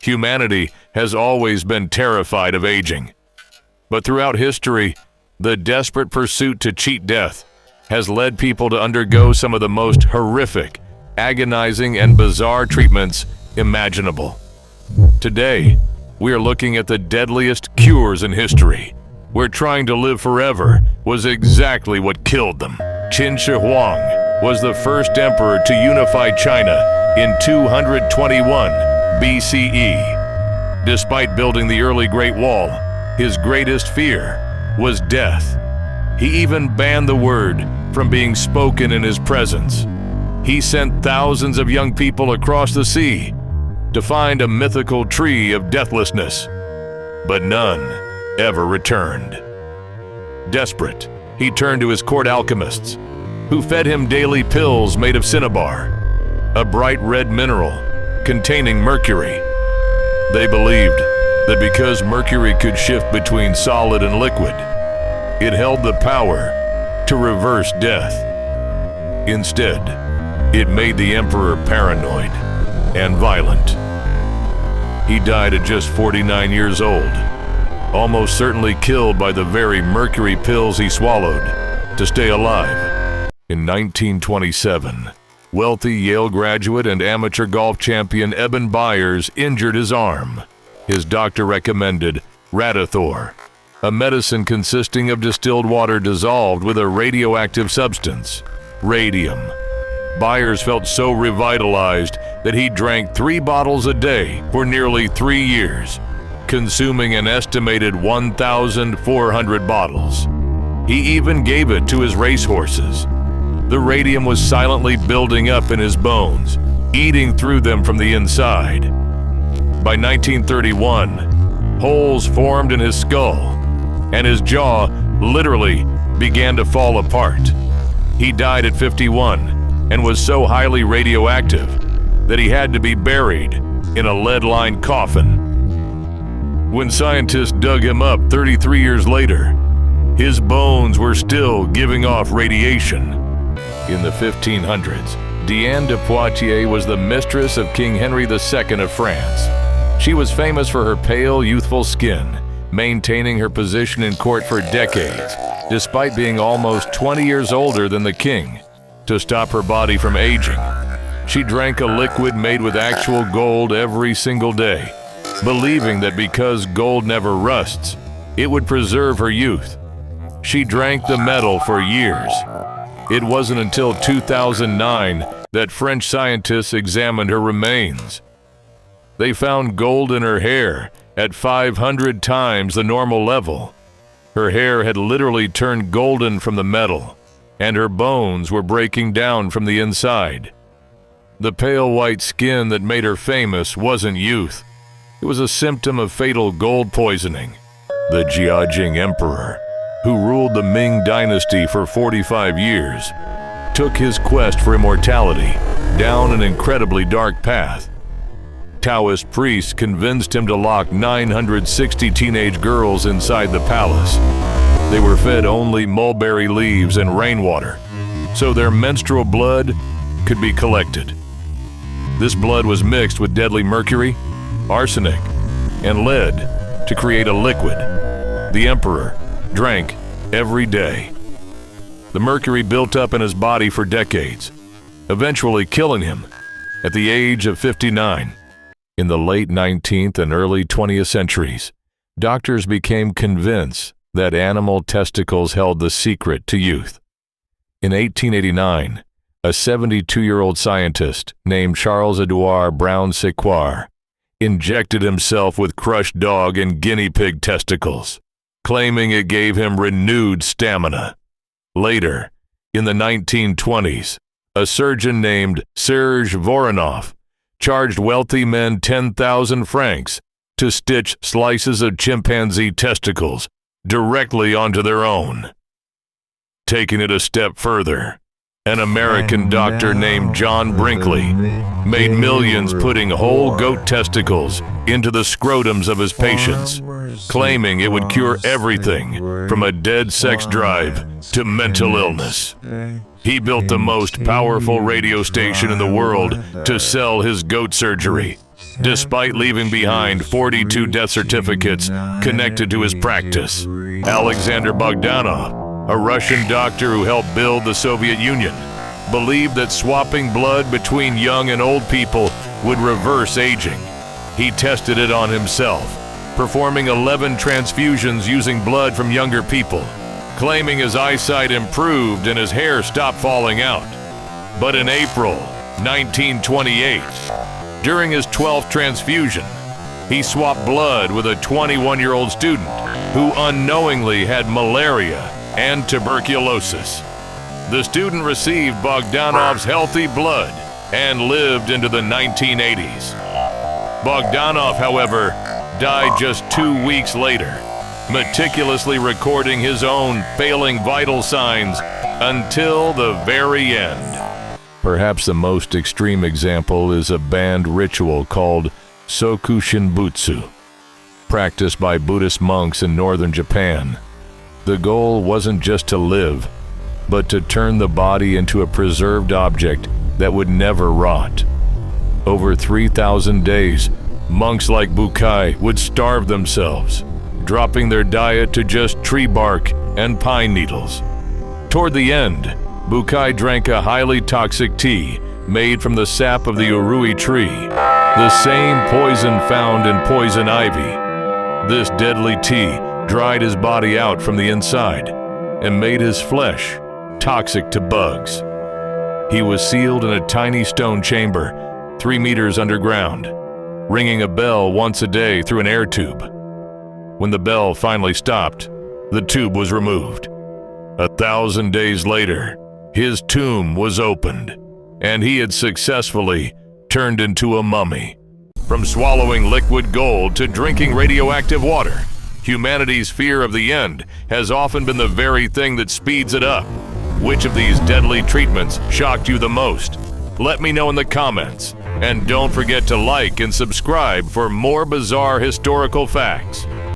Humanity has always been terrified of aging. But throughout history, the desperate pursuit to cheat death has led people to undergo some of the most horrific, agonizing, and bizarre treatments imaginable. Today, we are looking at the deadliest cures in history, where trying to live forever was exactly what killed them. Qin Shi Huang was the first emperor to unify China in 221 BCE. Despite building the early Great Wall, his greatest fear was death. He even banned the word from being spoken in his presence. He sent thousands of young people across the sea to find a mythical tree of deathlessness, but none ever returned. Desperate, he turned to his court alchemists, who fed him daily pills made of cinnabar, a bright red mineral containing mercury. They believed that because mercury could shift between solid and liquid, it held the power to reverse death. Instead, it made the emperor paranoid and violent. He died at just 49 years old, almost certainly killed by the very mercury pills he swallowed to stay alive. In 1927, wealthy Yale graduate and amateur golf champion Eben Byers injured his arm. His doctor recommended Radithor, a medicine consisting of distilled water dissolved with a radioactive substance, radium. Byers felt so revitalized that he drank 3 bottles a day for nearly 3 years, consuming an estimated 1,400 bottles. He even gave it to his racehorses. The radium was silently building up in his bones, eating through them from the inside. By 1931, holes formed in his skull, and his jaw literally began to fall apart. He died at 51 and was so highly radioactive that he had to be buried in a lead-lined coffin. When scientists dug him up 33 years later, his bones were still giving off radiation. In the 1500s, Diane de Poitiers was the mistress of King Henry II of France. She was famous for her pale, youthful skin, maintaining her position in court for decades, despite being almost 20 years older than the king. To stop her body from aging, she drank a liquid made with actual gold every single day, believing that because gold never rusts, it would preserve her youth. She drank the metal for years. It wasn't until 2009 that French scientists examined her remains. They found gold in her hair at 500 times the normal level. Her hair had literally turned golden from the metal, and her bones were breaking down from the inside. The pale white skin that made her famous wasn't youth. It was a symptom of fatal gold poisoning. The Jiajing Emperor, who ruled the Ming Dynasty for 45 years, took his quest for immortality down an incredibly dark path. Taoist priests convinced him to lock 960 teenage girls inside the palace. They were fed only mulberry leaves and rainwater, so their menstrual blood could be collected. This blood was mixed with deadly mercury, arsenic, and lead to create a liquid the emperor drank every day. The mercury built up in his body for decades, eventually killing him at the age of 59. In the late 19th and early 20th centuries, doctors became convinced that animal testicles held the secret to youth. In 1889, a 72-year-old scientist named Charles-Édouard Brown-Séquard injected himself with crushed dog and guinea pig testicles, claiming it gave him renewed stamina. Later, in the 1920s, a surgeon named Serge Voronov charged wealthy men 10,000 francs to stitch slices of chimpanzee testicles directly onto their own. Taking it a step further, an American doctor named John Brinkley made millions putting whole goat testicles into the scrotums of his patients, claiming it would cure everything from a dead sex drive to mental illness. He built the most powerful radio station in the world to sell his goat surgery, despite leaving behind 42 death certificates connected to his practice. Alexander Bogdanov, a Russian doctor who helped build the Soviet Union, believed that swapping blood between young and old people would reverse aging. He tested it on himself, performing 11 transfusions using blood from younger people, claiming his eyesight improved and his hair stopped falling out. But in April 1928, during his 12th transfusion, he swapped blood with a 21-year-old student who unknowingly had malaria and tuberculosis. The student received Bogdanov's healthy blood and lived into the 1980s. Bogdanov, however, died just 2 weeks later, meticulously recording his own failing vital signs until the very end. Perhaps the most extreme example is a banned ritual called Soku Shinbutsu, practiced by Buddhist monks in northern Japan. The goal wasn't just to live, but to turn the body into a preserved object that would never rot. Over 3,000 days, monks like Bukai would starve themselves, dropping their diet to just tree bark and pine needles. Toward the end, Bukai drank a highly toxic tea made from the sap of the urui tree, the same poison found in poison ivy. This deadly tea dried his body out from the inside and made his flesh toxic to bugs. He was sealed in a tiny stone chamber 3 meters underground, ringing a bell once a day through an air tube. When the bell finally stopped, the tube was removed. 1,000 days later, his tomb was opened, and he had successfully turned into a mummy. From swallowing liquid gold to drinking radioactive water, humanity's fear of the end has often been the very thing that speeds it up. Which of these deadly treatments shocked you the most? Let me know in the comments. And don't forget to like and subscribe for more bizarre historical facts.